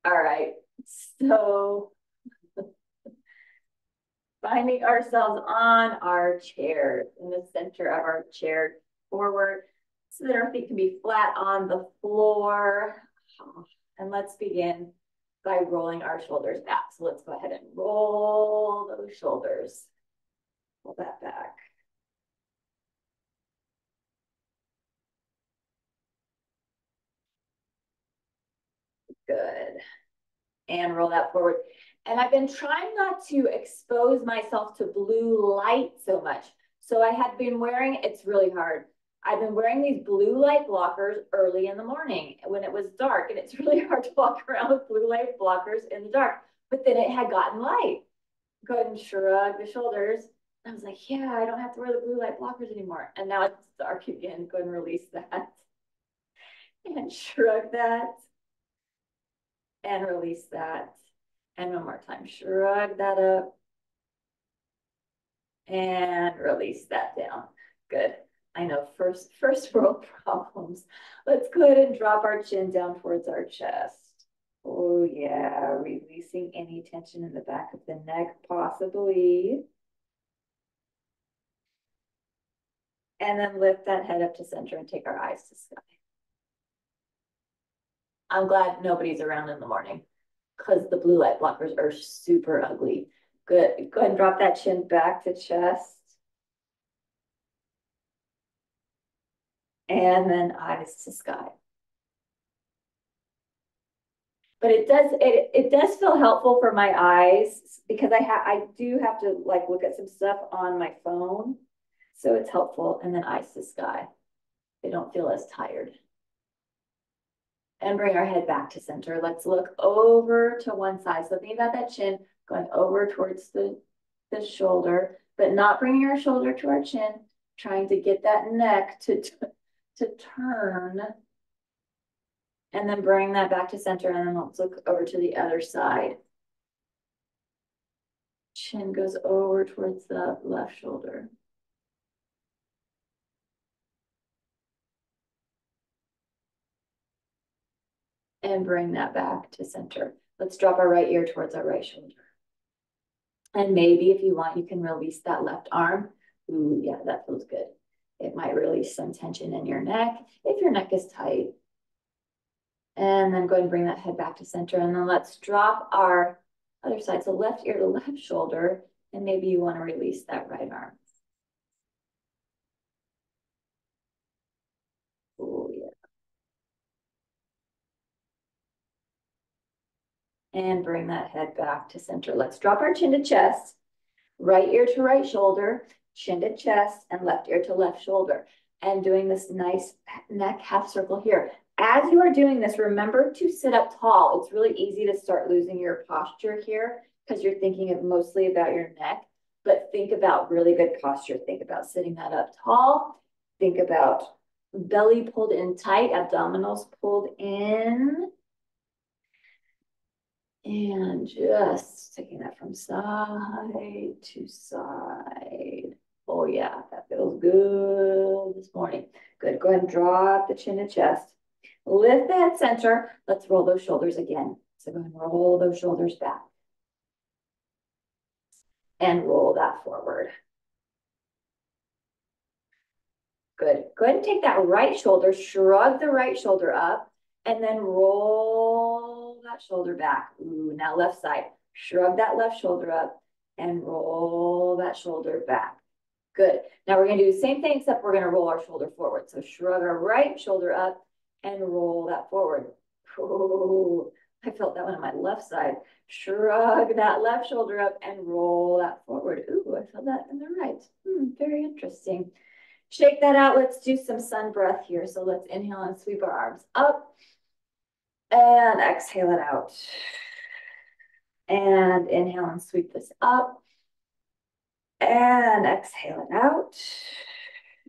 All right, so finding ourselves on our chair, in the center of our chair, forward, so that our feet can be flat on the floor. And let's begin by rolling our shoulders back. So let's go ahead and roll those shoulders. Pull that back. Good. And roll that forward. And I've been trying not to expose myself to blue light so much. So I had been wearing, it's really hard. I've been wearing these blue light blockers early in the morning when it was dark, and it's really hard to walk around with blue light blockers in the dark. But then it had gotten light. Go ahead and shrug the shoulders. I was like, yeah, I don't have to wear the blue light blockers anymore. And now it's dark again. Go ahead and release that. And shrug that. And release that. And one more time, shrug that up. And release that down. Good. I know, first world problems. Let's go ahead and drop our chin down towards our chest. Oh yeah, releasing any tension in the back of the neck, possibly. And then lift that head up to center and take our eyes to sky. I'm glad nobody's around in the morning because the blue light blockers are super ugly. Good. Go ahead and drop that chin back to chest. And then eyes to sky. But it does feel helpful for my eyes because I do have to like look at some stuff on my phone. So it's helpful. And then eyes to sky. They don't feel as tired. And bring our head back to center. Let's look over to one side. So think about that chin going over towards the shoulder, but not bringing our shoulder to our chin, trying to get that neck to turn. And then bring that back to center. And then let's look over to the other side. Chin goes over towards the left shoulder. And bring that back to center. Let's drop our right ear towards our right shoulder. And maybe if you want, you can release that left arm. Ooh, yeah, that feels good. It might release some tension in your neck if your neck is tight. And then go ahead and bring that head back to center. And then let's drop our other side. So left ear to left shoulder. And maybe you want to release that right arm. Oh, yeah. And bring that head back to center. Let's drop our chin to chest. Right ear to right shoulder. Chin to chest. And left ear to left shoulder. And doing this nice neck half circle here. As you are doing this, remember to sit up tall. It's really easy to start losing your posture here because you're thinking of mostly about your neck, but think about really good posture. Think about sitting that up tall. Think about belly pulled in tight, abdominals pulled in. And just taking that from side to side. Oh yeah, that feels good this morning. Good, go ahead and drop the chin to chest. Lift the head center. Let's roll those shoulders again. So go ahead and roll those shoulders back. And roll that forward. Good. Go ahead and take that right shoulder, shrug the right shoulder up, and then roll that shoulder back. Ooh, now left side. Shrug that left shoulder up and roll that shoulder back. Good. Now we're going to do the same thing, except we're going to roll our shoulder forward. So shrug our right shoulder up and roll that forward. Ooh, I felt that one on my left side. Shrug that left shoulder up and roll that forward. Ooh, I felt that in the right. Very interesting. Shake that out. Let's do some sun breath here. So let's inhale and sweep our arms up. And exhale it out. And inhale and sweep this up. And exhale it out.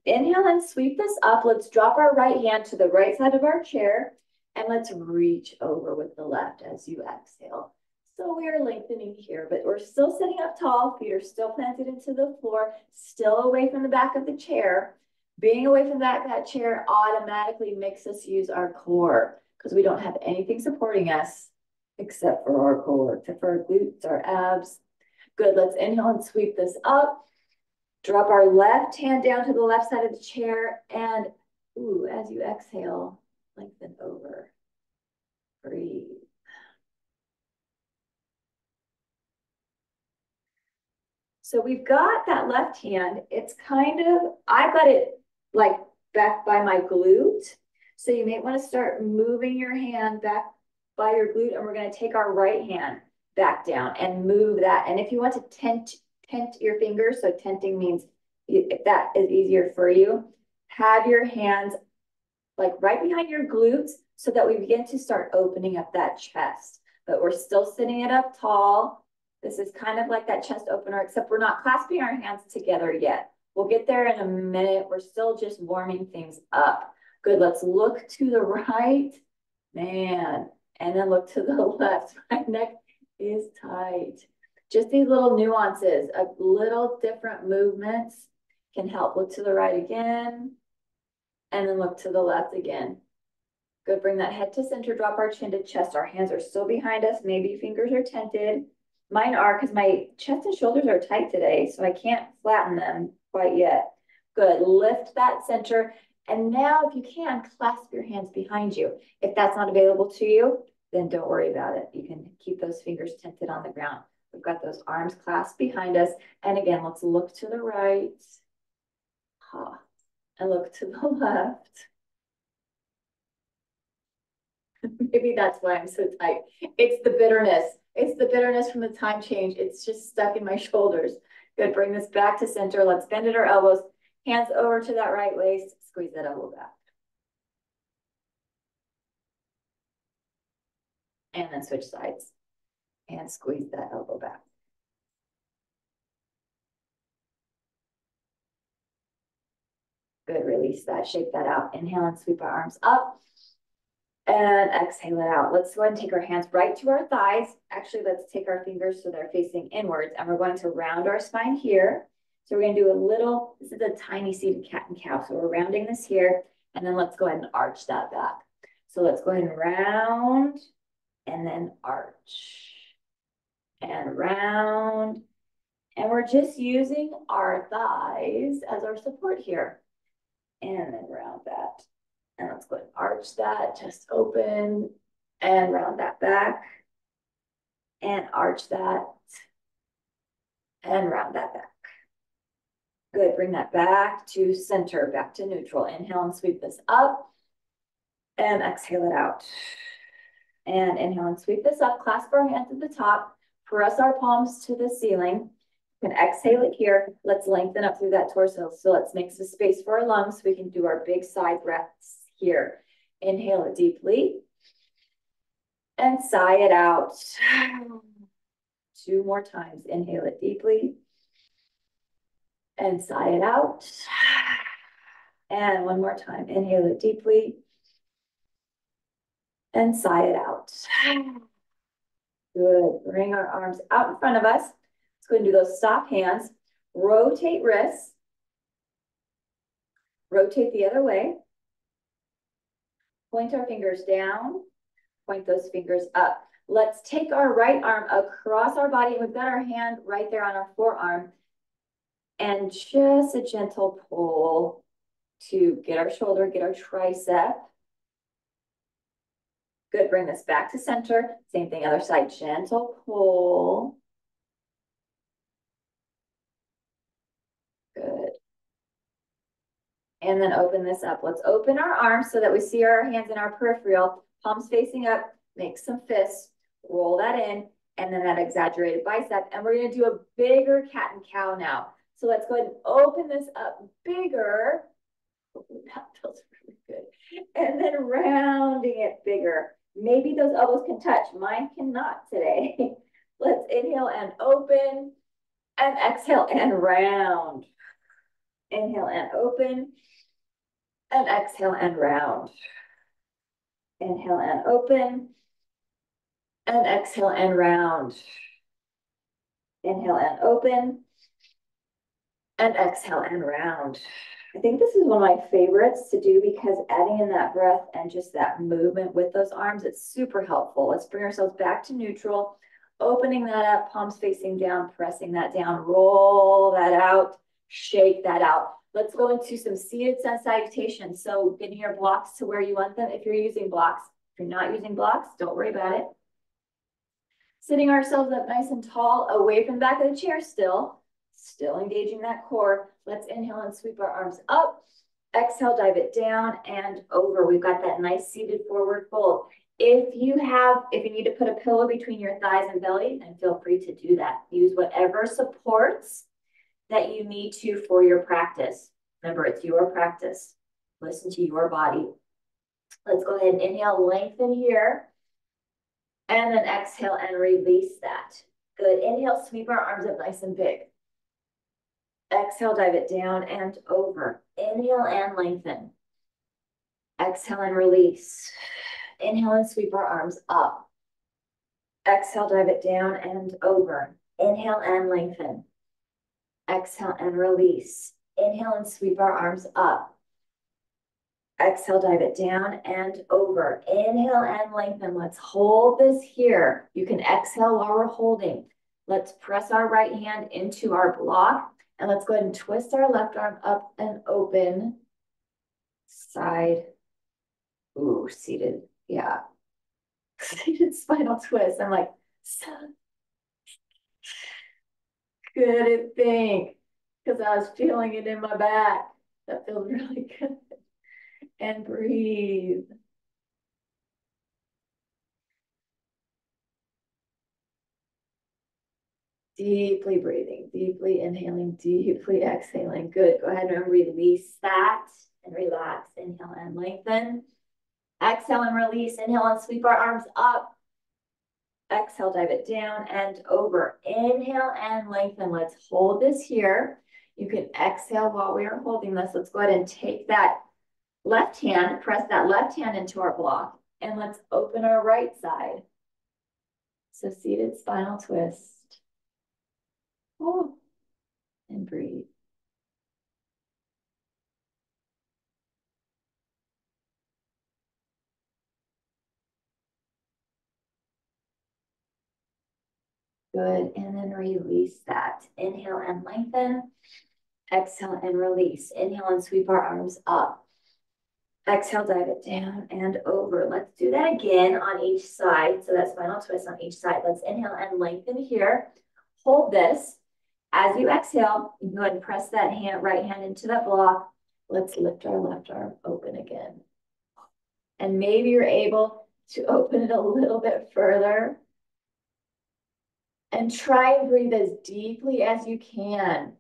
Inhale and sweep this up. Let's drop our right hand to the right side of our chair. And let's reach over with the left as you exhale. So we are lengthening here, but we're still sitting up tall. Feet are still planted into the floor, still away from the back of the chair. Being away from that chair automatically makes us use our core because we don't have anything supporting us. except for our core, except for our glutes, our abs. Good, let's inhale and sweep this up. Drop our left hand down to the left side of the chair, and ooh, as you exhale, lengthen over. Breathe. So we've got that left hand. It's kind of, I've got it like back by my glute. So you may want to start moving your hand back by your glute, and we're going to take our right hand back down and move that. And if you want to tent your fingers, so tenting means if that is easier for you, have your hands like right behind your glutes so that we begin to start opening up that chest. But we're still sitting it up tall. This is kind of like that chest opener, except we're not clasping our hands together yet. We'll get there in a minute. We're still just warming things up. Good, let's look to the right, man, and then look to the left. My neck is tight. Just these little nuances of little different movements can help. Look to the right again, and then look to the left again. Good, bring that head to center, drop our chin to chest. Our hands are still behind us. Maybe fingers are tented. Mine are because my chest and shoulders are tight today, so I can't flatten them quite yet. Good, lift that center. And now if you can, clasp your hands behind you. If that's not available to you, then don't worry about it. You can keep those fingers tented on the ground. We've got those arms clasped behind us. And again, let's look to the right. And look to the left. Maybe that's why I'm so tight. It's the bitterness. It's the bitterness from the time change. It's just stuck in my shoulders. Good, bring this back to center. Let's bend at our elbows. Hands over to that right waist. Squeeze that elbow back. And then switch sides. And squeeze that elbow back. Good, release that. Shake that out. Inhale and sweep our arms up. And exhale it out. Let's go ahead and take our hands right to our thighs. Actually, let's take our fingers so they're facing inwards, and we're going to round our spine here. So we're going to do a little, this is a tiny seated cat and cow. So we're rounding this here, and then let's go ahead and arch that back. So let's go ahead and round, and then arch, and round. And we're just using our thighs as our support here. And then round that. And let's go ahead and arch that, chest open, and round that back, and arch that, and round that back. Good, bring that back to center, back to neutral. Inhale and sweep this up, and exhale it out. And inhale and sweep this up, clasp our hands at the top, press our palms to the ceiling. You can exhale it here. Let's lengthen up through that torso. So let's make some space for our lungs so we can do our big side breaths here. Inhale it deeply and sigh it out. 2 more times. Inhale it deeply and sigh it out. And 1 more time. Inhale it deeply and sigh it out. Good. Bring our arms out in front of us. Let's go ahead and do those soft hands. Rotate wrists. Rotate the other way. Point our fingers down. Point those fingers up. Let's take our right arm across our body. We've got our hand right there on our forearm. And just a gentle pull to get our shoulder, get our tricep. Good, bring this back to center. Same thing, other side, gentle pull. Good. And then open this up. Let's open our arms so that we see our hands in our peripheral, palms facing up, make some fists, roll that in, and then that exaggerated bicep. And we're gonna do a bigger cat and cow now. So let's go ahead and open this up bigger. That feels really good. And then rounding it bigger. Maybe those elbows can touch. Mine cannot today. Let's inhale and open, and exhale and round. Inhale and open, and exhale and round. Inhale and open, and exhale and round. Inhale and open, and exhale and round. I think this is one of my favorites to do because adding in that breath and just that movement with those arms, it's super helpful. Let's bring ourselves back to neutral, opening that up, palms facing down, pressing that down, roll that out, shake that out. Let's go into some seated sun salutation. So getting your blocks to where you want them. If you're using blocks, if you're not using blocks, don't worry about it. Sitting ourselves up nice and tall, away from the back of the chair still engaging that core. Let's inhale and sweep our arms up. Exhale, dive it down and over. We've got that nice seated forward fold. If you need to put a pillow between your thighs and belly, then feel free to do that. Use whatever supports that you need to for your practice. Remember, it's your practice. Listen to your body. Let's go ahead and inhale, lengthen here. And then exhale and release that. Good. Inhale, sweep our arms up nice and big. Exhale, dive it down and over. Inhale and lengthen. Exhale and release. Inhale and sweep our arms up. Exhale, dive it down and over. Inhale and lengthen. Exhale and release. Inhale and sweep our arms up. Exhale, dive it down and over. Inhale and lengthen. Let's hold this here. You can exhale while we're holding. Let's press our right hand into our block. And let's go ahead and twist our left arm up and open. Side. Ooh, seated. Yeah. Seated spinal twist. I'm like, good think. Because I was feeling it in my back. That feels really good. And breathe. Deeply breathing, deeply inhaling, deeply exhaling. Good. Go ahead and release that and relax. Inhale and lengthen. Exhale and release. Inhale and sweep our arms up. Exhale, dive it down and over. Inhale and lengthen. Let's hold this here. You can exhale while we are holding this. Let's go ahead and take that left hand, press that left hand into our block, and let's open our right side. So seated spinal twist. Oh, and breathe. Good, and then release that. Inhale and lengthen. Exhale and release. Inhale and sweep our arms up. Exhale, dive it down and over. Let's do that again on each side. So that spinal twist on each side. Let's inhale and lengthen here. Hold this. As you exhale, you can go ahead and press that right hand into that block. Let's lift our left arm open again. And maybe you're able to open it a little bit further. And try and breathe as deeply as you can.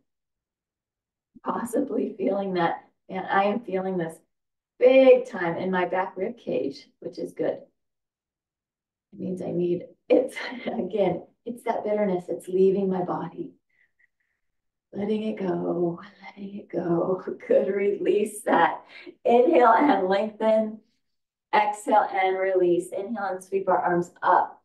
Possibly feeling that. And I am feeling this big time in my back rib cage, which is good. It means I need it. Again, it's that bitterness. It's leaving my body. Letting it go, letting it go. Good, release that. Inhale and lengthen. Exhale and release. Inhale and sweep our arms up.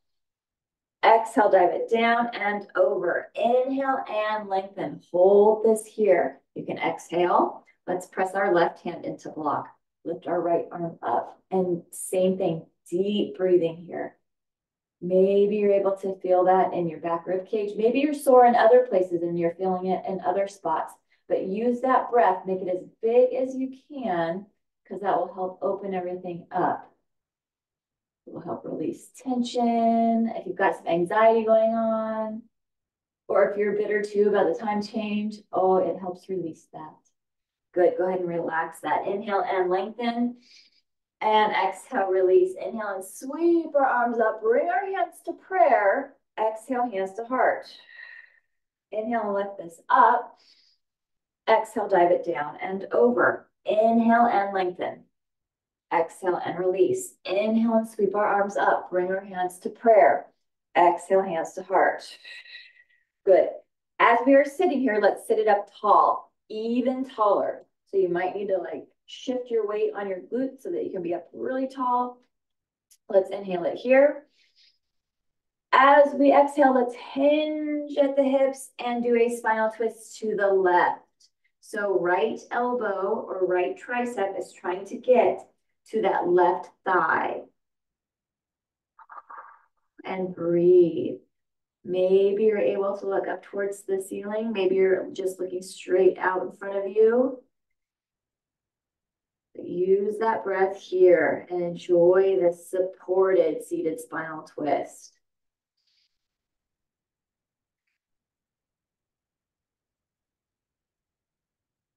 Exhale, dive it down and over. Inhale and lengthen. Hold this here. You can exhale. Let's press our left hand into block. Lift our right arm up. And same thing, deep breathing here. Maybe you're able to feel that in your back rib cage. Maybe you're sore in other places and you're feeling it in other spots. But use that breath, make it as big as you can, because that will help open everything up. It will help release tension. If you've got some anxiety going on, or if you're bitter too about the time change, oh, it helps release that. Good, go ahead and relax that. Inhale and lengthen. And exhale, release. Inhale and sweep our arms up. Bring our hands to prayer. Exhale, hands to heart. Inhale and lift this up. Exhale, dive it down and over. Inhale and lengthen. Exhale and release. Inhale and sweep our arms up. Bring our hands to prayer. Exhale, hands to heart. Good. As we are sitting here, let's sit it up tall, even taller. So you might need to shift your weight on your glutes so that you can be up really tall. Let's inhale it here. As we exhale, let's hinge at the hips and do a spinal twist to the left. So right elbow or right tricep is trying to get to that left thigh. And breathe. Maybe you're able to look up towards the ceiling. Maybe you're just looking straight out in front of you. Use that breath here and enjoy this supported seated spinal twist.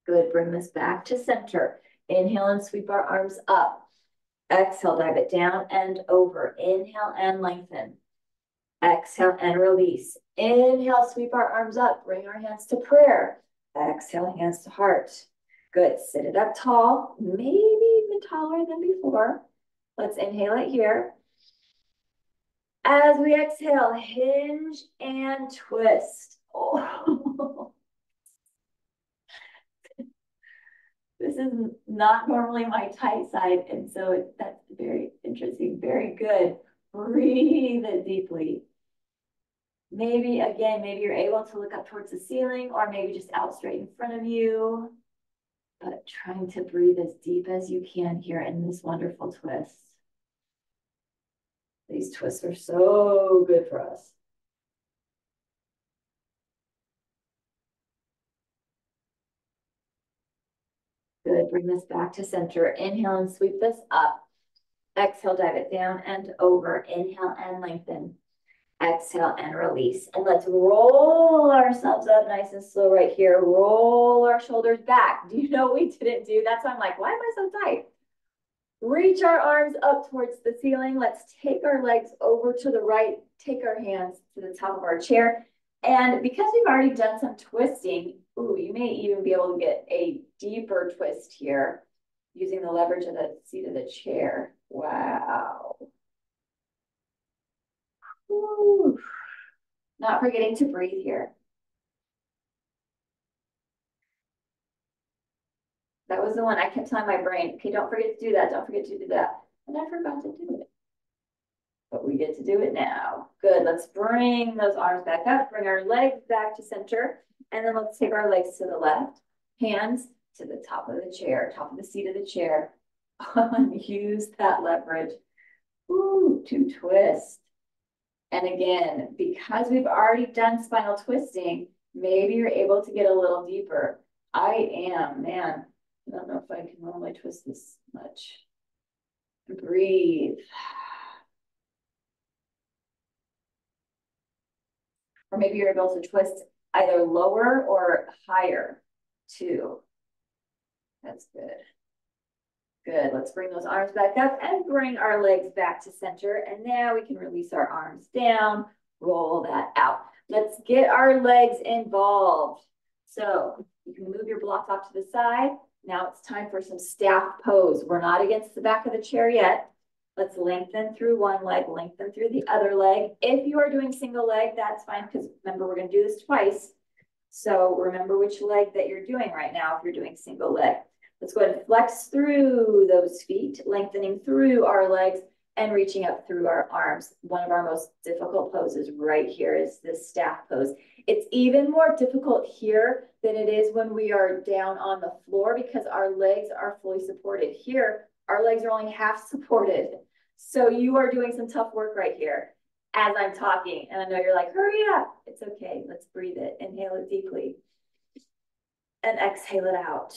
Good, bring this back to center. Inhale and sweep our arms up. Exhale, dive it down and over. Inhale and lengthen. Exhale and release. Inhale, sweep our arms up. Bring our hands to prayer. Exhale, hands to heart. Good, sit it up tall, maybe even taller than before. Let's inhale it here. As we exhale, hinge and twist. Oh. This is not normally my tight side, and so that's very interesting. Very good. Breathe it deeply. Maybe, again, maybe you're able to look up towards the ceiling or maybe just out straight in front of you. But trying to breathe as deep as you can here in this wonderful twist. These twists are so good for us. Good, bring this back to center. Inhale and sweep this up. Exhale, dive it down and over. Inhale and lengthen. Exhale and release. And let's roll ourselves up nice and slow right here. Roll our shoulders back. Do you know what we didn't do? That's why I'm like, why am I so tight? Reach our arms up towards the ceiling. Let's take our legs over to the right. Take our hands to the top of our chair. And because we've already done some twisting, ooh, you may even be able to get a deeper twist here using the leverage of the seat of the chair. Wow. Ooh. Not forgetting to breathe here. That was the one I kept telling my brain, okay, don't forget to do that. Don't forget to do that. And I forgot to do it. But we get to do it now. Good, let's bring those arms back up. Bring our legs back to center. And then let's take our legs to the left. Hands to the top of the chair, top of the seat of the chair. Use that leverage. Ooh, to twist. And again, because we've already done spinal twisting, maybe you're able to get a little deeper. I am, man. I don't know if I can normally twist this much. Breathe. Or maybe you're able to twist either lower or higher too. That's good. Good, let's bring those arms back up and bring our legs back to center. And now we can release our arms down, roll that out. Let's get our legs involved. So you can move your blocks off to the side. Now it's time for some staff pose. We're not against the back of the chair yet. Let's lengthen through one leg, lengthen through the other leg. If you are doing single leg, that's fine, because remember, we're going to do this twice. So remember which leg that you're doing right now if you're doing single leg. Let's go ahead and flex through those feet, lengthening through our legs and reaching up through our arms. One of our most difficult poses right here is this staff pose. It's even more difficult here than it is when we are down on the floor because our legs are fully supported. Here, our legs are only half supported. So you are doing some tough work right here as I'm talking. And I know you're like, hurry up. It's okay. Let's breathe it. Inhale it deeply. And exhale it out.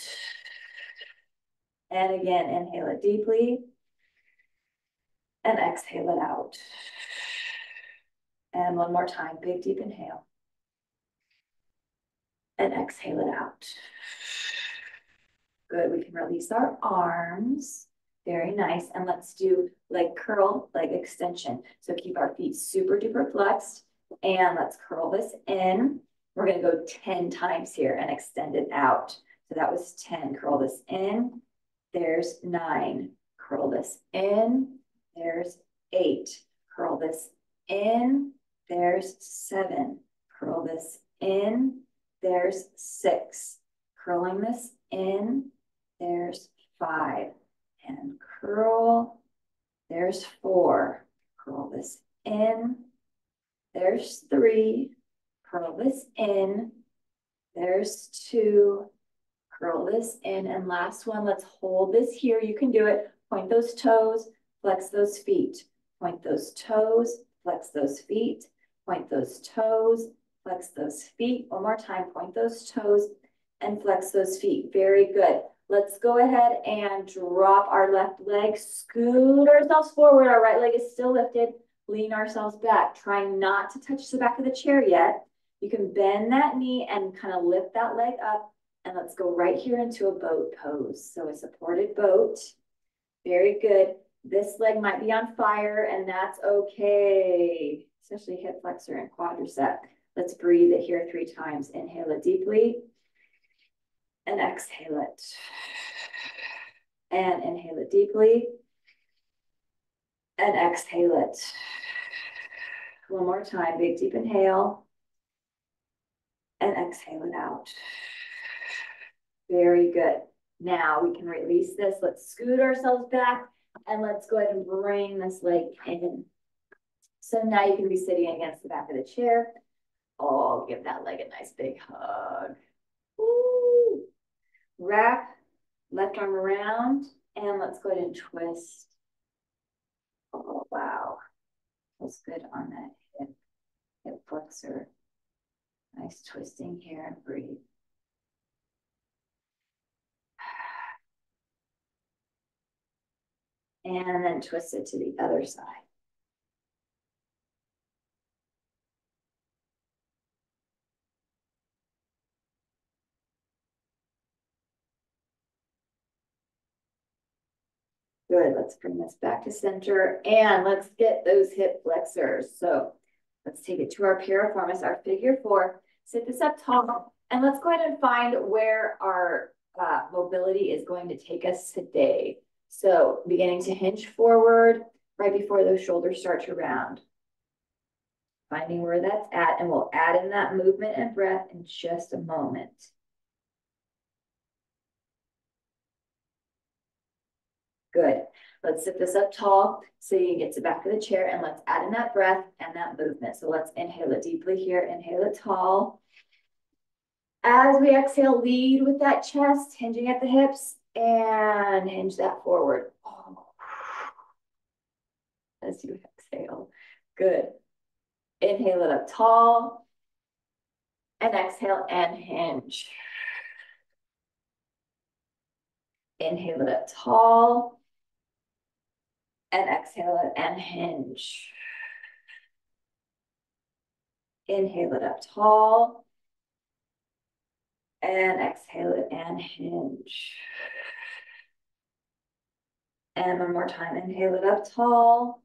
And again, inhale it deeply. And exhale it out. And one more time, big deep inhale. And exhale it out. Good, we can release our arms. Very nice. And let's do leg curl, leg extension. So keep our feet super duper flexed. And let's curl this in. We're gonna go 10 times here and extend it out. So that was 10, curl this in. There's 9, curl this in. There's 8, curl this in. There's 7, curl this in. There's 6, curling this in. There's 5, and curl. There's 4, curl this in. There's 3, curl this in. There's 2, Curl this in. And last one, let's hold this here. You can do it. Point those toes, flex those feet. Point those toes, flex those feet. Point those toes, flex those feet. One more time, point those toes and flex those feet. Very good. Let's go ahead and drop our left leg, scoot ourselves forward. Our right leg is still lifted. Lean ourselves back. Try not to touch the back of the chair yet. You can bend that knee and kind of lift that leg up. And let's go right here into a boat pose. So a supported boat. Very good. This leg might be on fire, and that's okay, especially hip flexor and quadricep. Let's breathe it here 3 times. Inhale it deeply and exhale it. And inhale it deeply and exhale it. One more time, big deep inhale and exhale it out. Very good. Now we can release this. Let's scoot ourselves back and let's go ahead and bring this leg in. So now you can be sitting against the back of the chair. Oh, give that leg a nice big hug. Woo. Wrap left arm around and let's go ahead and twist. Oh, wow. Feels good on that hip flexor. Nice twisting here and breathe. And then twist it to the other side. Good, let's bring this back to center and let's get those hip flexors. So let's take it to our piriformis, our figure 4. Sit this up tall and let's go ahead and find where our mobility is going to take us today. So beginning to hinge forward right before those shoulders start to round. Finding where that's at, and we'll add in that movement and breath in just a moment. Good. Let's sit this up tall so you can get to the back of the chair, and let's add in that breath and that movement. So let's inhale it deeply here. Inhale it tall. As we exhale, lead with that chest, hinging at the hips, and hinge that forward. Oh. As you exhale. Good. Inhale it up tall. And exhale and hinge. Inhale it up tall. And exhale it and hinge. Inhale it up tall. And exhale it and hinge. And one more time, inhale it up tall.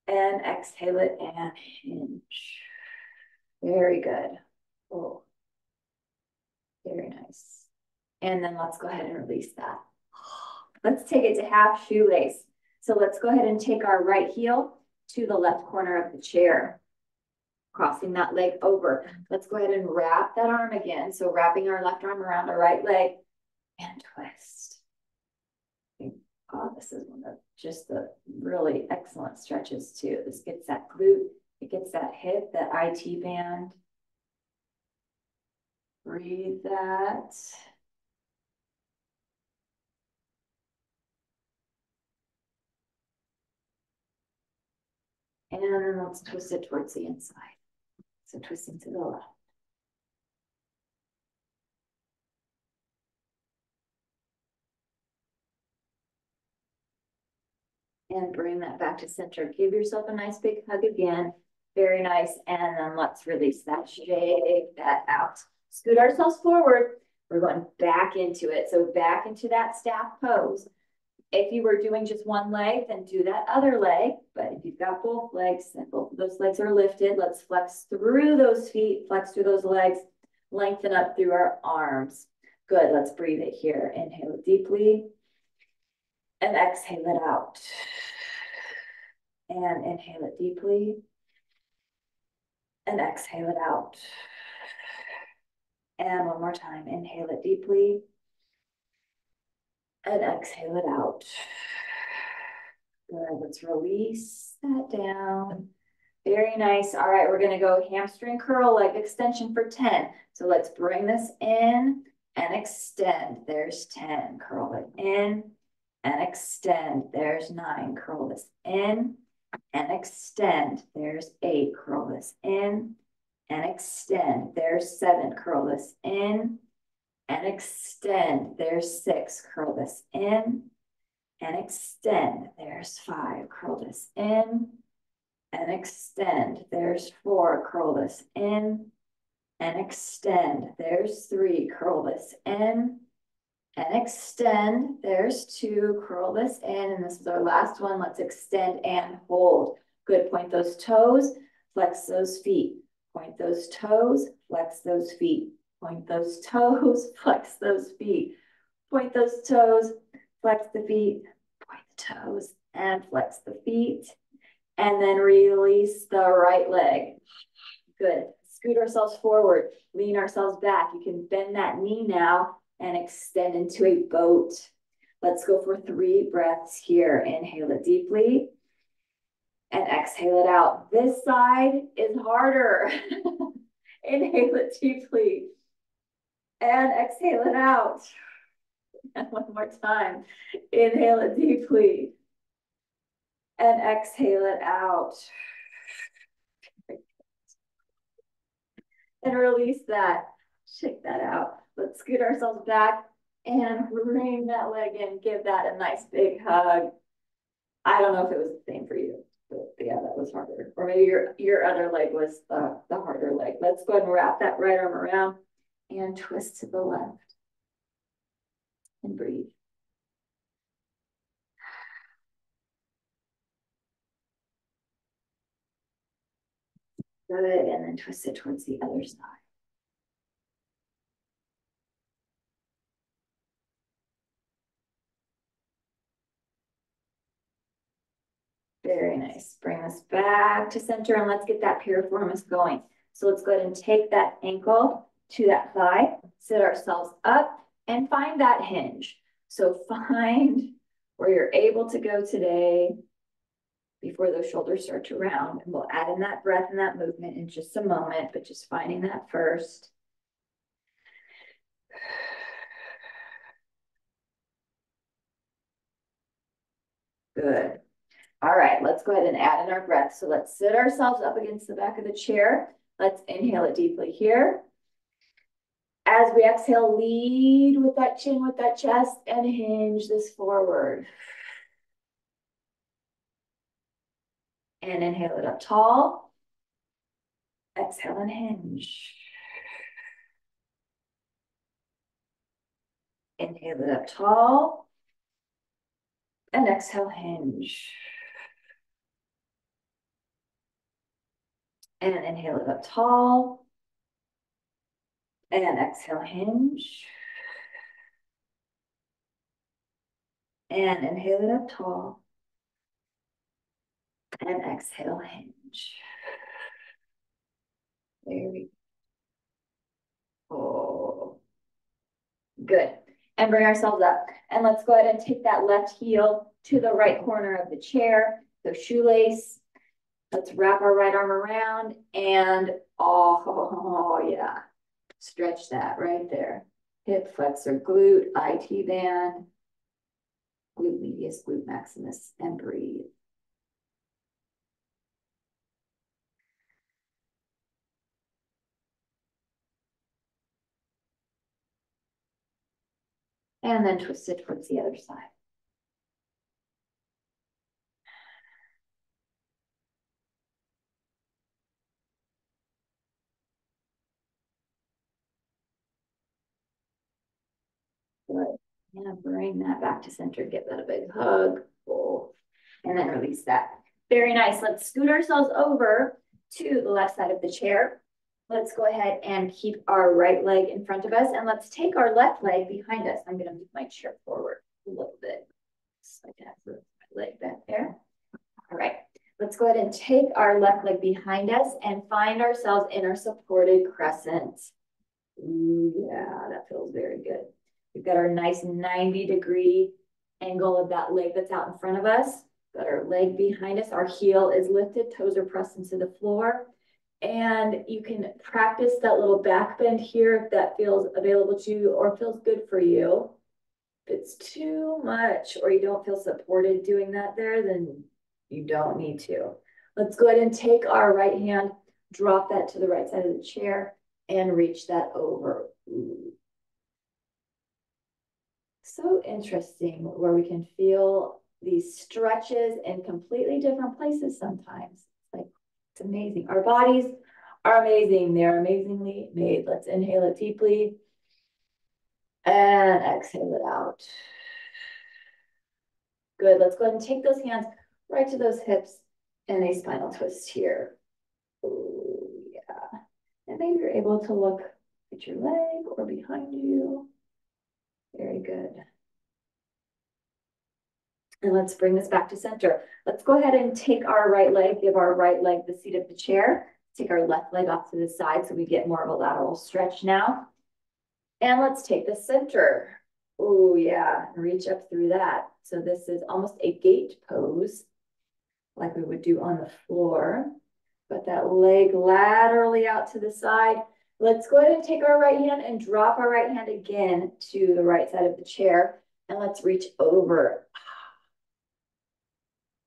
And exhale it and hinge. Very good. Oh, very nice. And then let's go ahead and release that. Let's take it to half shoelace. So let's go ahead and take our right heel to the left corner of the chair, crossing that leg over. Let's go ahead and wrap that arm again. So wrapping our left arm around our right leg and twist. Oh, this is one of just the really excellent stretches too. This gets that glute, it gets that hip, that IT band. Breathe that. And then let's twist it towards the inside. So twisting to the left. And bring that back to center. Give yourself a nice big hug again. Very nice. And then let's release that. Shake that out. Scoot ourselves forward. We're going back into it. So back into that staff pose. If you were doing just one leg, then do that other leg. But if you've got both legs and both of those legs are lifted, let's flex through those feet, flex through those legs, lengthen up through our arms. Good. Let's breathe it here. Inhale it deeply and exhale it out. And inhale it deeply and exhale it out. And one more time, inhale it deeply and exhale it out. Good, let's release that down. Very nice. All right, we're gonna go hamstring curl leg extension for 10. So let's bring this in and extend. There's 10, curl it in and extend. There's 9, curl this in and extend. There's 8, curl this in and extend. There's 7, curl this in and extend. There's 6, curl this in and extend. There's 5, curl this in and extend. There's 4, curl this in and extend. There's 3, curl this in and extend. There's 2, curl this in, and this is our last one. Let's extend and hold. Good, point those toes, flex those feet. Point those toes, flex those feet. Point those toes, flex those feet. Point those toes, flex the feet. Point the toes and flex the feet. And then release the right leg. Good. Scoot ourselves forward, lean ourselves back. You can bend that knee now and extend into a boat. Let's go for 3 breaths here. Inhale it deeply and exhale it out. This side is harder. Inhale it deeply and exhale it out. And one more time. Inhale it deeply and exhale it out. And release that. Shake that out. Let's scoot ourselves back and bring that leg in. Give that a nice big hug. I don't know if it was the same for you, but yeah, that was harder. Or maybe your other leg was the harder leg. Let's go ahead and wrap that right arm around and twist to the left. And breathe. Good, and then twist it towards the other side. Very nice. Bring us back to center and let's get that piriformis going. So let's go ahead and take that ankle to that thigh, sit ourselves up and find that hinge. So find where you're able to go today before those shoulders start to round. And we'll add in that breath and that movement in just a moment, but just finding that first. Good. All right, let's go ahead and add in our breath. So let's sit ourselves up against the back of the chair. Let's inhale it deeply here. As we exhale, lead with that chin, with that chest, and hinge this forward. And inhale it up tall. Exhale and hinge. Inhale it up tall. And exhale, hinge. And inhale it up tall. And exhale, hinge. And inhale it up tall. And exhale, hinge. There we go. Oh. Good. And bring ourselves up. And let's go ahead and take that left heel to the right corner of the chair. So shoelace. Let's wrap our right arm around and oh yeah. Stretch that right there. Hip flexor, glute, IT band, glute medius, glute maximus, and breathe. And then twist it towards the other side. Good. And bring that back to center. Give that a big hug. Pull. And then release that. Very nice. Let's scoot ourselves over to the left side of the chair. Let's go ahead and keep our right leg in front of us. And let's take our left leg behind us. I'm going to move my chair forward a little bit so I can have my leg back there. All right. Let's go ahead and take our left leg behind us and find ourselves in our supported crescent. Ooh, yeah, that feels very good. We've got our nice 90-degree angle of that leg that's out in front of us. Got our leg behind us. Our heel is lifted. Toes are pressed into the floor. And you can practice that little back bend here if that feels available to you or feels good for you. If it's too much or you don't feel supported doing that there, then you don't need to. Let's go ahead and take our right hand, drop that to the right side of the chair, and reach that over. Ooh. So interesting where we can feel these stretches in completely different places sometimes. Like, it's amazing. Our bodies are amazing. They're amazingly made. Let's inhale it deeply and exhale it out. Good. Let's go ahead and take those hands right to those hips and a spinal twist here. Ooh, yeah. And maybe you're able to look at your leg or behind you. Very good. And let's bring this back to center. Let's go ahead and take our right leg, give our right leg the seat of the chair. Take our left leg off to the side so we get more of a lateral stretch now. And let's take the center. Oh yeah, reach up through that. So this is almost a gate pose, like we would do on the floor. But that leg laterally out to the side. Let's go ahead and take our right hand and drop our right hand again to the right side of the chair. And let's reach over.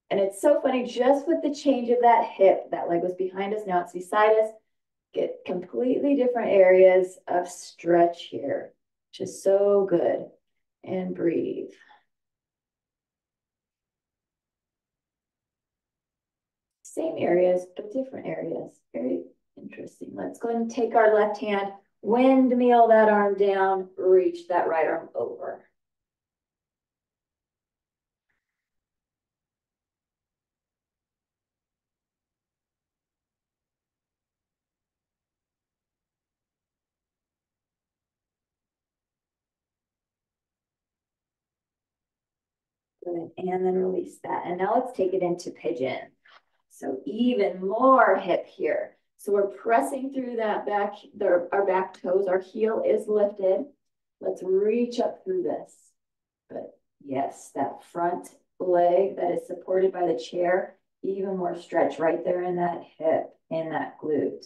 And it's so funny, just with the change of that hip, that leg was behind us, now it's beside us, get completely different areas of stretch here, which is so good. And breathe. Same areas, but different areas. Very interesting. Let's go ahead and take our left hand, windmill that arm down, reach that right arm over. Good, and then release that. And now let's take it into pigeon. So even more hip here. So we're pressing through that back, our back toes, our heel is lifted. Let's reach up through this. Good. Yes, that front leg that is supported by the chair, even more stretch right there in that hip, in that glute.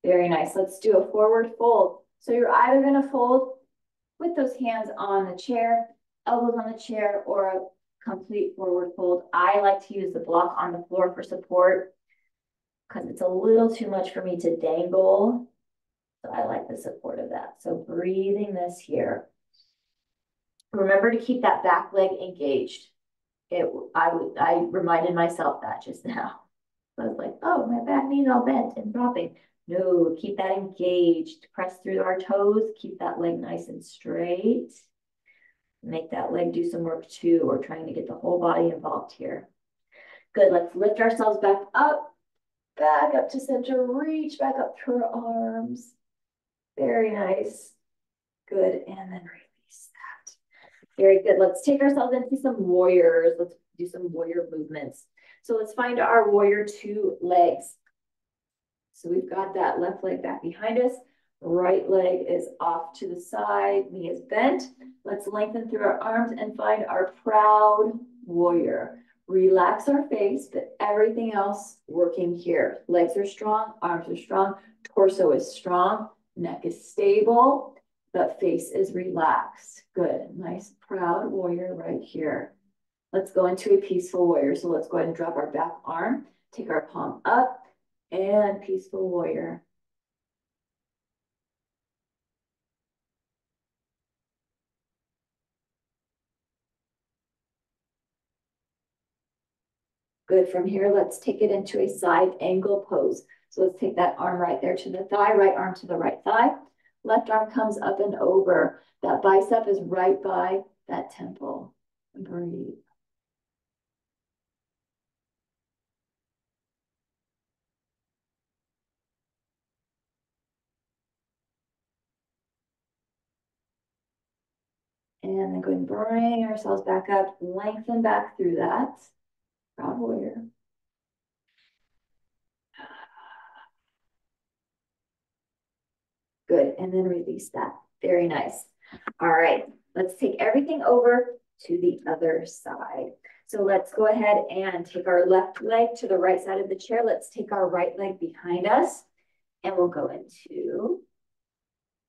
Very nice. Let's do a forward fold. So you're either going to fold with those hands on the chair, elbows on the chair, or a complete forward fold. I like to use the block on the floor for support because it's a little too much for me to dangle. So I like the support of that. So breathing this here. Remember to keep that back leg engaged. I reminded myself that just now. I was like, oh, my back knee's all bent and dropping. No, keep that engaged. Press through our toes. Keep that leg nice and straight. Make that leg do some work too. We're trying to get the whole body involved here. Good, let's lift ourselves back up to center. Reach back up through our arms. Very nice. Good, and then release that. Very good. Let's take ourselves into some warriors. Let's do some warrior movements. So let's find our warrior two legs. So we've got that left leg back behind us. Right leg is off to the side. Knee is bent. Let's lengthen through our arms and find our proud warrior. Relax our face, but everything else working here. Legs are strong, arms are strong, torso is strong, neck is stable, but face is relaxed. Good, nice proud warrior right here. Let's go into a peaceful warrior. So let's go ahead and drop our back arm, take our palm up, and peaceful warrior. Good, from here, let's take it into a side angle pose. So let's take that arm right there to the thigh, right arm to the right thigh. Left arm comes up and over. That bicep is right by that temple. Breathe. And then go and bring ourselves back up, lengthen back through that. Proud warrior. Good, and then release that. Very nice. All right, let's take everything over to the other side. So let's go ahead and take our left leg to the right side of the chair. Let's take our right leg behind us and we'll go into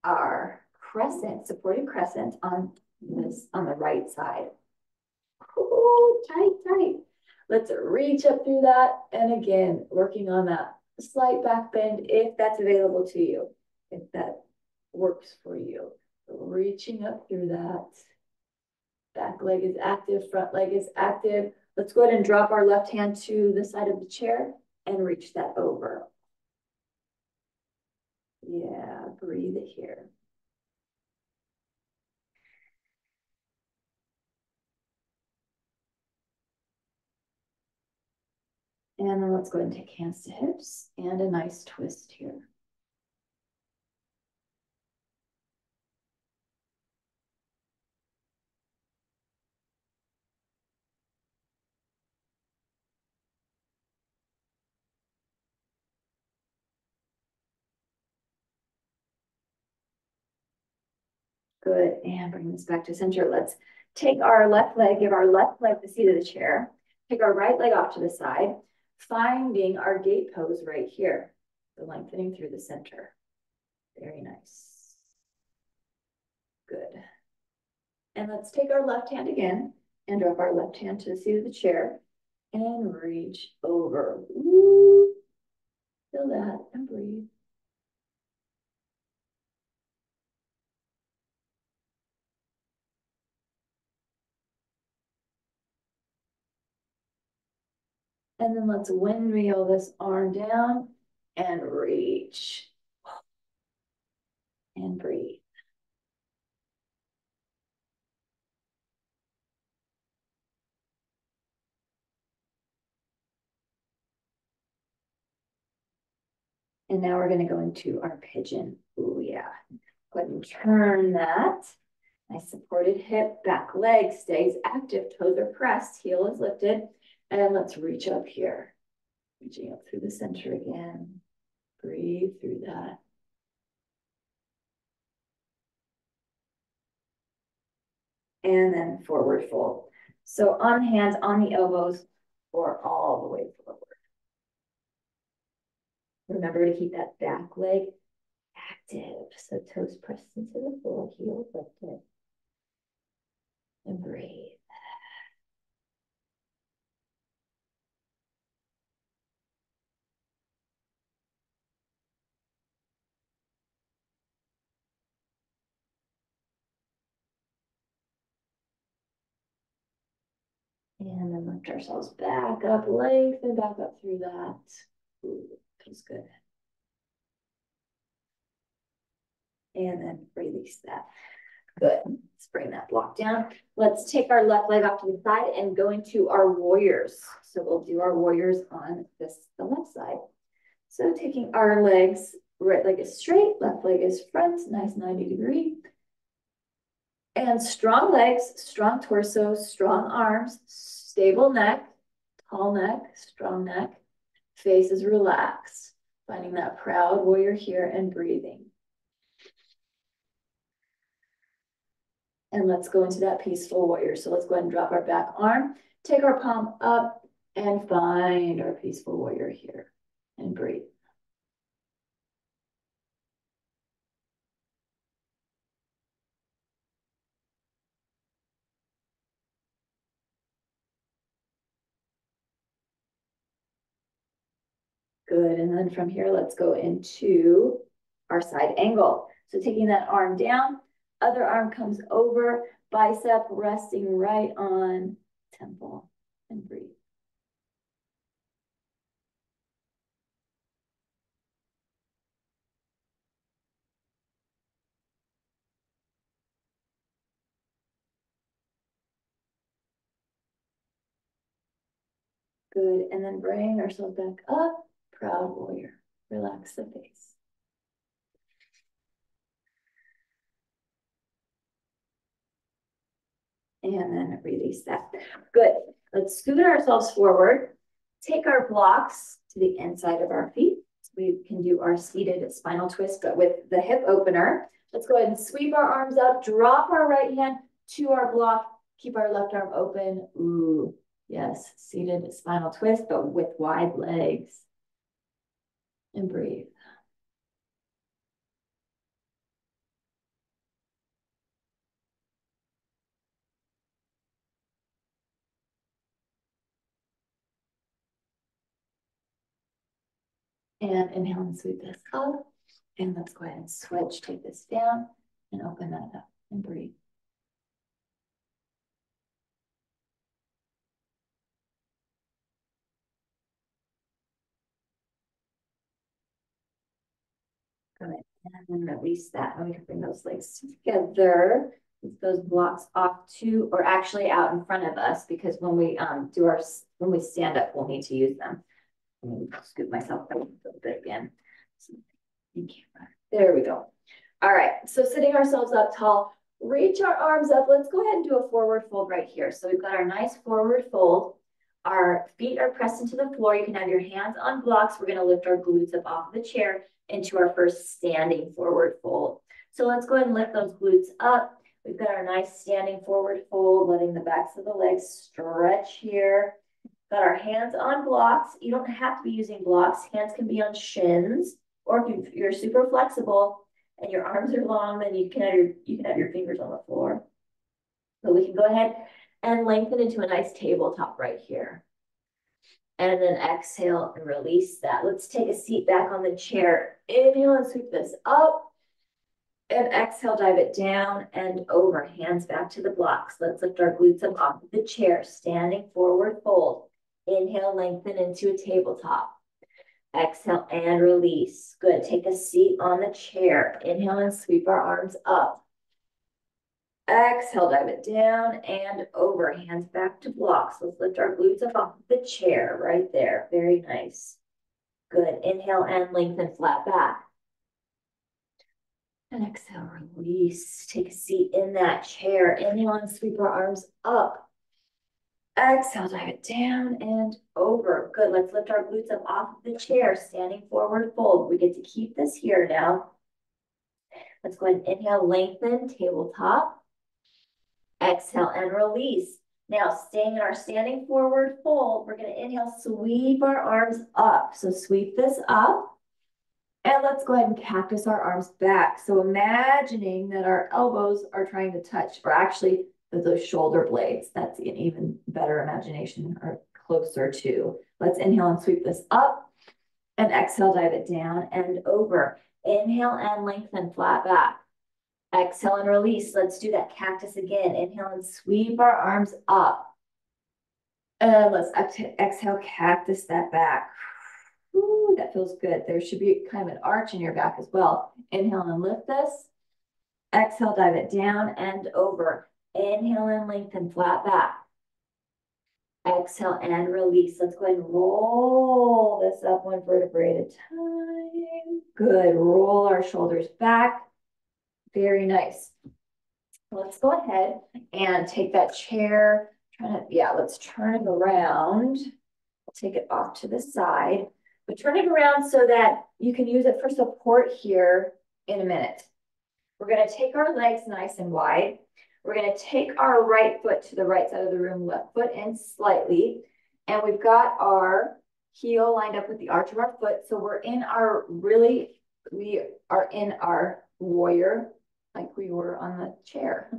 our crescent, supported crescent on the right side. Ooh, tight, tight. Let's reach up through that. And again, working on that slight back bend if that's available to you, if that works for you. Reaching up through that. Back leg is active, front leg is active. Let's go ahead and drop our left hand to the side of the chair and reach that over. Yeah, breathe it here. And then let's go ahead and take hands to hips and a nice twist here. Good, and bring this back to center. Let's take our left leg, give our left leg the seat of the chair, take our right leg off to the side, finding our gate pose right here. So lengthening through the center. Very nice. Good. And let's take our left hand again and drop our left hand to the seat of the chair and reach over. Ooh. Feel that and breathe. And then let's windmill this arm down and reach. And breathe. And now we're going to go into our pigeon. Ooh, yeah. Go ahead and turn that. Nice supported hip, back leg stays active, toes are pressed, heel is lifted. And let's reach up here. Reaching up through the center again. Breathe through that. And then forward fold. So on hands, on the elbows, or all the way forward. Remember to keep that back leg active. So toes pressed into the floor, heels lifted. And breathe. And then lift ourselves back up, lengthen back up through that. Ooh, feels good. And then release that. Good. Let's bring that block down. Let's take our left leg off to the side and go into our warriors. So we'll do our warriors on the left side. So taking our legs, right leg is straight, left leg is front, nice 90-degree. And strong legs, strong torso, strong arms, stable neck, tall neck, strong neck, face is relaxed. Finding that proud warrior here and breathing. And let's go into that peaceful warrior. So let's go ahead and drop our back arm, take our palm up and find our peaceful warrior here and breathe. Good, and then from here, let's go into our side angle. So taking that arm down, other arm comes over, bicep resting right on temple, and breathe. Good, and then bring ourselves back up, proud warrior. Relax the face. And then release that. Good. Let's scoot ourselves forward. Take our blocks to the inside of our feet. So we can do our seated spinal twist, but with the hip opener. Let's go ahead and sweep our arms up, drop our right hand to our block, keep our left arm open. Ooh, Yes, seated spinal twist, but with wide legs. And breathe. And inhale and sweep this up. And let's go ahead and switch. Take this down and open that up and breathe. Good. And then release that. And we can bring those legs together. Move those blocks off to, or actually out in front of us, because when we when we stand up, we'll need to use them. Scoop myself a little bit again. There we go. All right, so sitting ourselves up tall, reach our arms up. Let's go ahead and do a forward fold right here. So we've got our nice forward fold. Our feet are pressed into the floor. You can have your hands on blocks. We're going to lift our glutes up off of the chair into our first standing forward fold. So let's go ahead and lift those glutes up. We've got our nice standing forward fold, letting the backs of the legs stretch here. Got our hands on blocks. You don't have to be using blocks. Hands can be on shins, or if you're super flexible and your arms are long, then you can have your fingers on the floor. So we can go ahead and lengthen into a nice tabletop right here. And then exhale and release that. Let's take a seat back on the chair. Inhale and sweep this up. And exhale, dive it down and over. Hands back to the blocks. Let's lift our glutes up off of the chair. Standing forward fold. Inhale, lengthen into a tabletop. Exhale and release. Good. Take a seat on the chair. Inhale and sweep our arms up. Exhale, dive it down and over. Hands back to blocks. Let's lift our glutes up off the chair right there. Very nice. Good. Inhale and lengthen flat back. And exhale, release. Take a seat in that chair. Inhale and sweep our arms up. Exhale, dive it down and over. Good. Let's lift our glutes up off of the chair. Standing forward fold. We get to keep this here now. Let's go ahead and inhale, lengthen, tabletop. Exhale and release. Now, staying in our standing forward fold, we're going to inhale, sweep our arms up. So sweep this up. And let's go ahead and cactus our arms back. So imagining that our elbows are trying to touch, or actually those shoulder blades. That's an even better imagination, or closer to. Let's inhale and sweep this up. And exhale, dive it down and over. Inhale and lengthen flat back. Exhale and release. Let's do that cactus again. Inhale and sweep our arms up. And let's exhale, cactus that back. Ooh, that feels good. There should be kind of an arch in your back as well. Inhale and lift this. Exhale, dive it down and over. Inhale and lengthen flat back. Exhale and release. Let's go ahead and roll this up one vertebrae at a time. Good. Roll our shoulders back. Very nice. Let's go ahead and take that chair. Let's turn it around. Take it off to the side, but turn it around so that you can use it for support here in a minute. We're going to take our legs nice and wide. We're going to take our right foot to the right side of the room, left foot in slightly. And we've got our heel lined up with the arch of our foot. So we are in our warrior, like we were on the chair.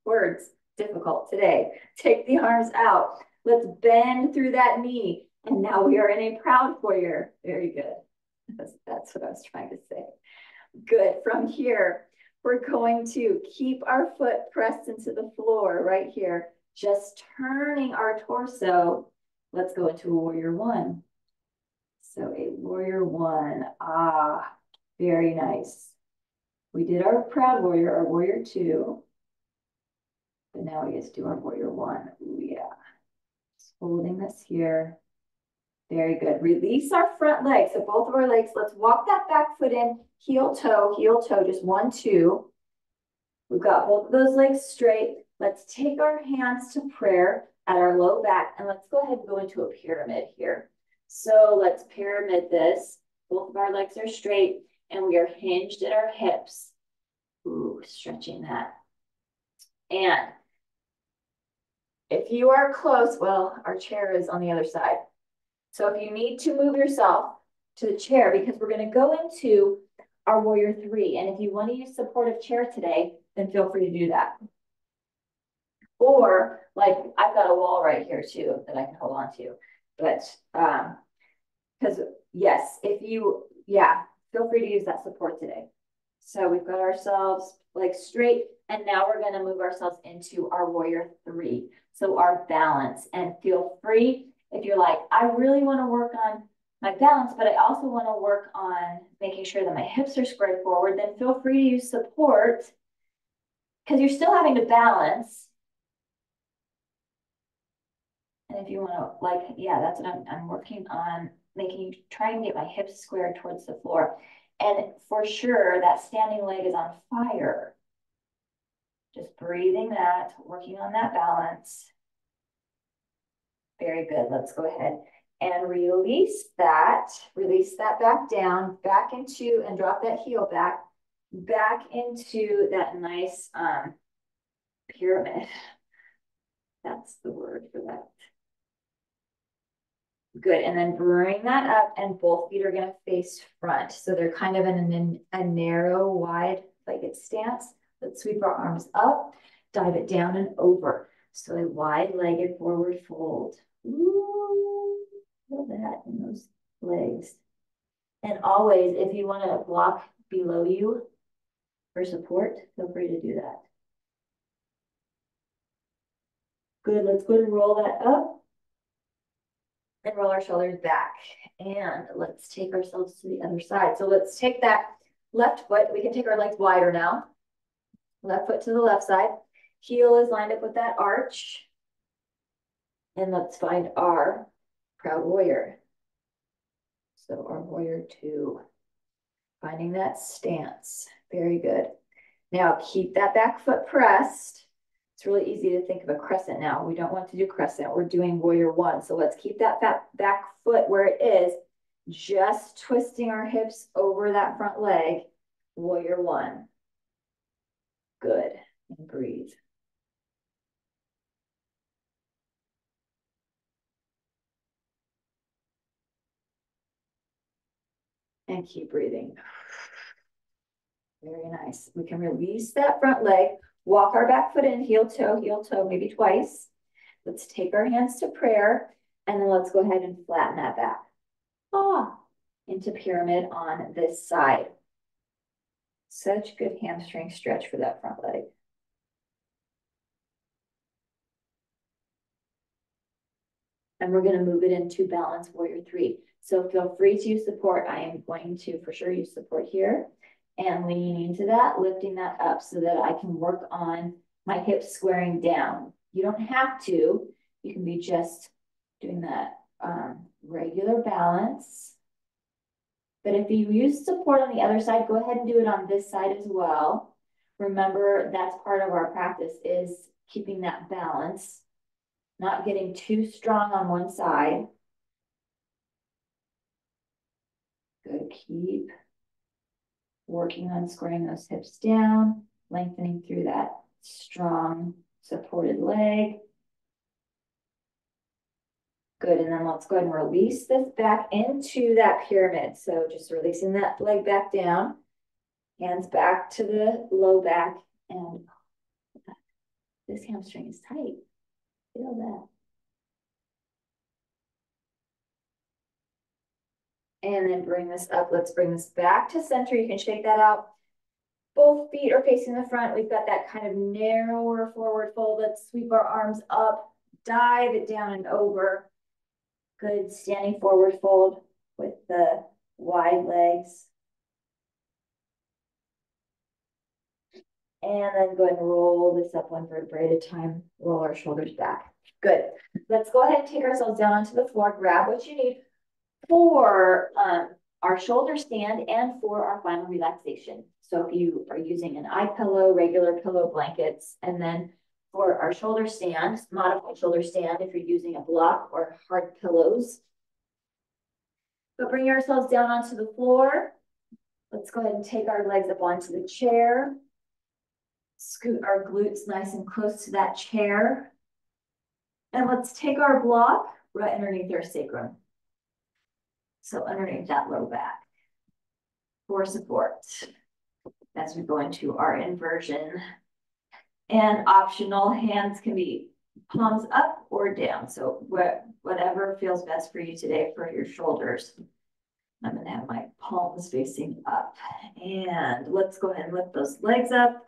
Words difficult today. Take the arms out. Let's bend through that knee. And now we are in a proud warrior. Very good. That's what I was trying to say. Good. From here, we're going to keep our foot pressed into the floor right here. Just turning our torso. Let's go into a warrior one. So a warrior one. Very nice. We did our proud warrior, our warrior two. But now we get to do our warrior one. Ooh, yeah. Just holding this here. Very good. Release our front leg. So both of our legs, let's walk that back foot in, heel toe, just 1, 2. We've got both of those legs straight. Let's take our hands to prayer at our low back, and let's go ahead and go into a pyramid here. So let's pyramid this. Both of our legs are straight, and we are hinged at our hips. Ooh, stretching that. And If you are close, well, our chair is on the other side. So if you need to move yourself to the chair, because we're going to go into our warrior 3. And if you want to use supportive chair today, then feel free to do that. Or like I've got a wall right here too that I can hold on to. But because yes, if you, yeah, feel free to use that support today. So we've got ourselves like straight, and now we're going to move ourselves into our warrior 3. So our balance, and feel free if you're like, I really want to work on my balance, but I also want to work on making sure that my hips are squared forward, then feel free to use support because you're still having to balance. And if you want to like, yeah, that's what I'm working on, try and get my hips squared towards the floor. And for sure, that standing leg is on fire. Just breathing that, working on that balance. Very good. Let's go ahead and release that back down, back into, and drop that heel back into that nice pyramid. That's the word for that. Good, and then bring that up, and both feet are gonna face front. So they're kind of in a narrow, wide-legged stance. Let's sweep our arms up, dive it down and over. So a wide-legged forward fold. Ooh, feel that in those legs. And always, if you wanna block below you for support, feel free to do that. Good, let's go and roll that up. And roll our shoulders back. And let's take ourselves to the other side. So let's take that left foot. We can take our legs wider now. Left foot to the left side. Heel is lined up with that arch. And let's find our proud warrior. So our warrior 2. Finding that stance. Very good. Now keep that back foot pressed. It's really easy to think of a crescent now. We don't want to do crescent. We're doing warrior 1. So let's keep that back foot where it is, just twisting our hips over that front leg. Warrior 1. Good. And breathe. And keep breathing. Very nice. We can release that front leg, walk our back foot in, heel toe, maybe twice. Let's take our hands to prayer, and then let's go ahead and flatten that back. Into pyramid on this side. Such good hamstring stretch for that front leg. And we're going to move it into balance warrior 3. So feel free to use support. I am going to for sure use support here and leaning into that, lifting that up so that I can work on my hips squaring down. You don't have to. You can be just doing that regular balance. But if you use support on the other side, go ahead and do it on this side as well. Remember, that's part of our practice is keeping that balance, not getting too strong on one side. Good, keep working on squaring those hips down, lengthening through that strong supported leg. Good, and then let's go ahead and release this back into that pyramid. So just releasing that leg back down, hands back to the low back, and this hamstring is tight. Feel that. And then bring this up. Let's bring this back to center. You can shake that out. Both feet are facing the front. We've got that kind of narrower forward fold. Let's sweep our arms up, dive it down and over. Good, standing forward fold with the wide legs. And then go ahead and roll this up one vertebrae at a time. Roll our shoulders back. Good. Let's go ahead and take ourselves down onto the floor. Grab what you need for our shoulder stand and for our final relaxation. So if you are using an eye pillow, regular pillow blankets, and then for our shoulder stand, modified shoulder stand, if you're using a block or hard pillows. But bring ourselves down onto the floor. Let's go ahead and take our legs up onto the chair. Scoot our glutes nice and close to that chair. And let's take our block right underneath our sacrum. So underneath that low back for support as we go into our inversion. And optional, hands can be palms up or down. So whatever feels best for you today for your shoulders. I'm going to have my palms facing up. And let's go ahead and lift those legs up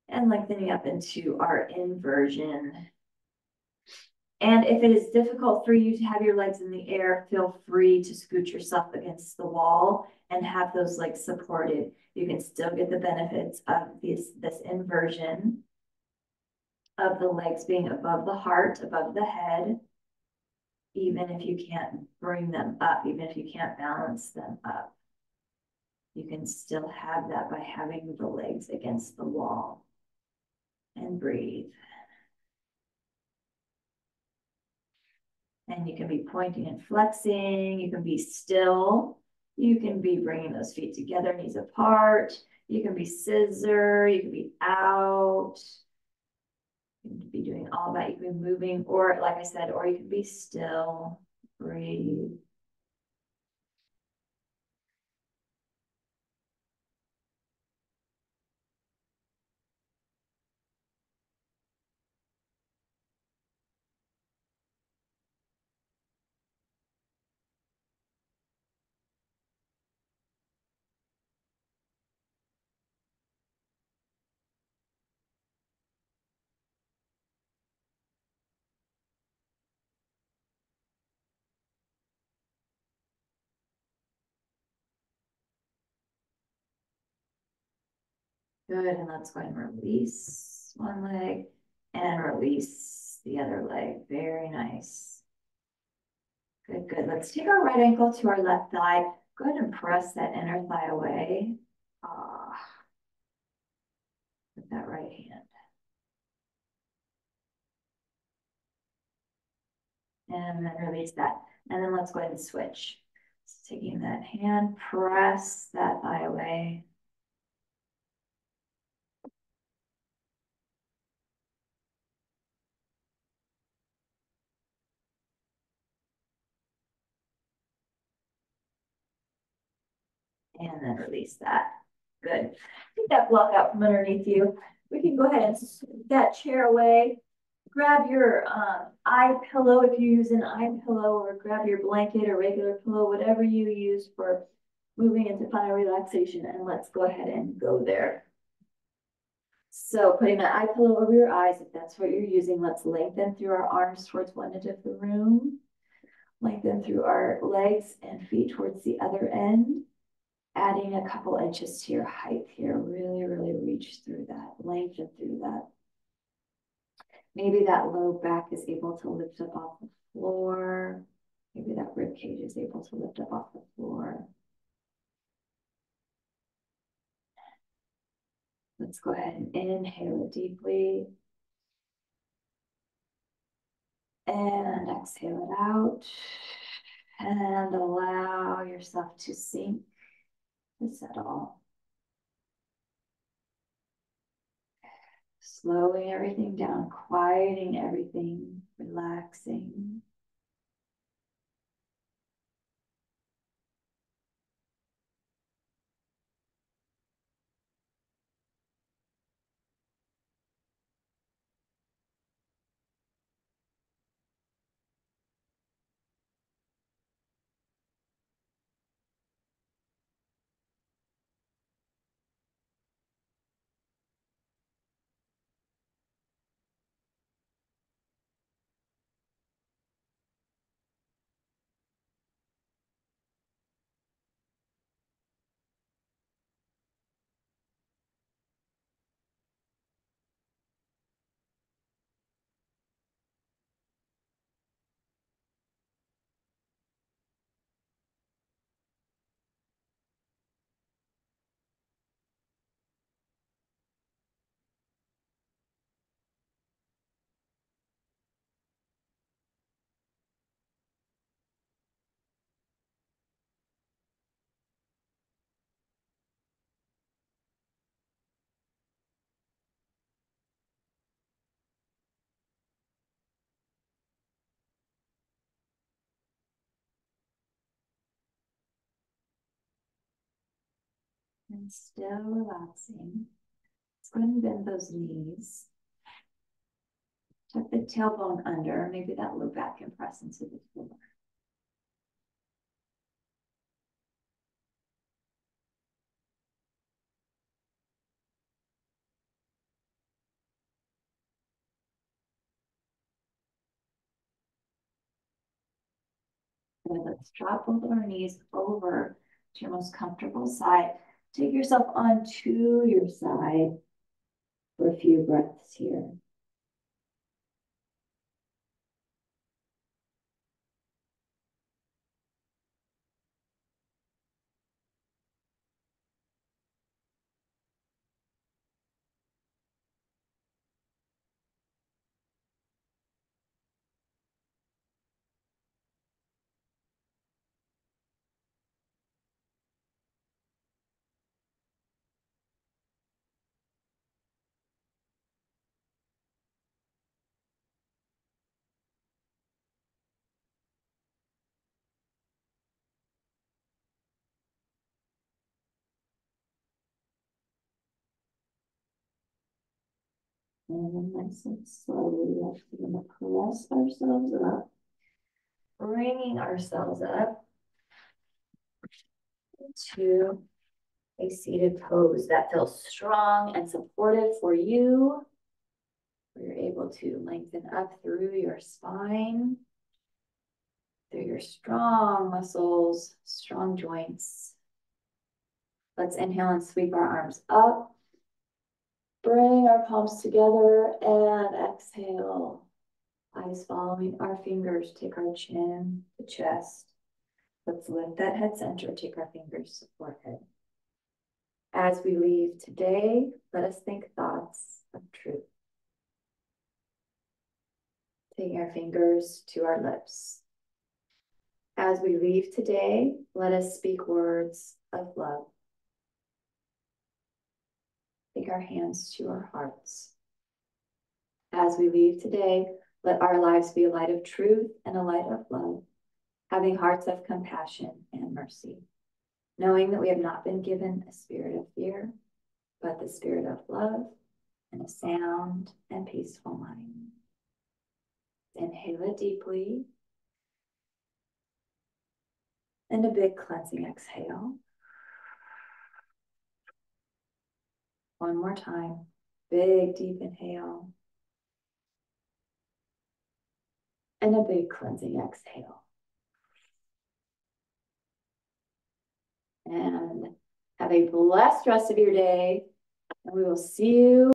and lengthening up into our inversion. And if it is difficult for you to have your legs in the air, feel free to scoot yourself against the wall and have those legs supported. You can still get the benefits of this inversion of the legs being above the heart, above the head, even if you can't bring them up, even if you can't balance them up. You can still have that by having the legs against the wall. And breathe. And you can be pointing and flexing. You can be still. You can be bringing those feet together, knees apart. You can be scissor. You can be out. You can be doing all that. You can be moving, or like I said, or you can be still. Breathe. Good, and let's go ahead and release one leg and release the other leg. Very nice. Good, good. Let's take our right ankle to our left thigh. Go ahead and press that inner thigh away. With that right hand. And then release that. And then let's go ahead and switch. So taking that hand, press that thigh away. And then release that. Good. Take that block out from underneath you. We can go ahead and scoot that chair away. Grab your eye pillow if you use an eye pillow, or grab your blanket or regular pillow, whatever you use for moving into final relaxation. And let's go ahead and go there. So putting that eye pillow over your eyes, if that's what you're using, let's lengthen through our arms towards one edge of the room. Lengthen through our legs and feet towards the other end. Adding a couple inches to your height here. Really, really reach through that. Lengthen through that. Maybe that low back is able to lift up off the floor. Maybe that rib cage is able to lift up off the floor. Let's go ahead and inhale it deeply. And exhale it out. And allow yourself to sink, to settle. Slowing everything down, quieting everything, relaxing. And still relaxing. Let's go ahead and bend those knees. Tuck the tailbone under. Maybe that low back can press into the floor. Good. Let's drop both of our knees over to your most comfortable side. Take yourself onto your side for a few breaths here. And then nice and slowly, we're going to press ourselves up, bringing ourselves up into a seated pose that feels strong and supportive for you. Where you're able to lengthen up through your spine, through your strong muscles, strong joints. Let's inhale and sweep our arms up. Bring our palms together and exhale. Eyes following our fingers. Take our chin to chest. Let's lift that head center. Take our fingers to forehead. As we leave today, let us think thoughts of truth. Taking our fingers to our lips. As we leave today, let us speak words of love. Take our hands to our hearts. As we leave today, let our lives be a light of truth and a light of love, having hearts of compassion and mercy, knowing that we have not been given a spirit of fear, but the spirit of love and a sound and peaceful mind. Inhale it deeply. And a big cleansing exhale. One more time. Big, deep inhale. And a big cleansing exhale. And have a blessed rest of your day. And we will see you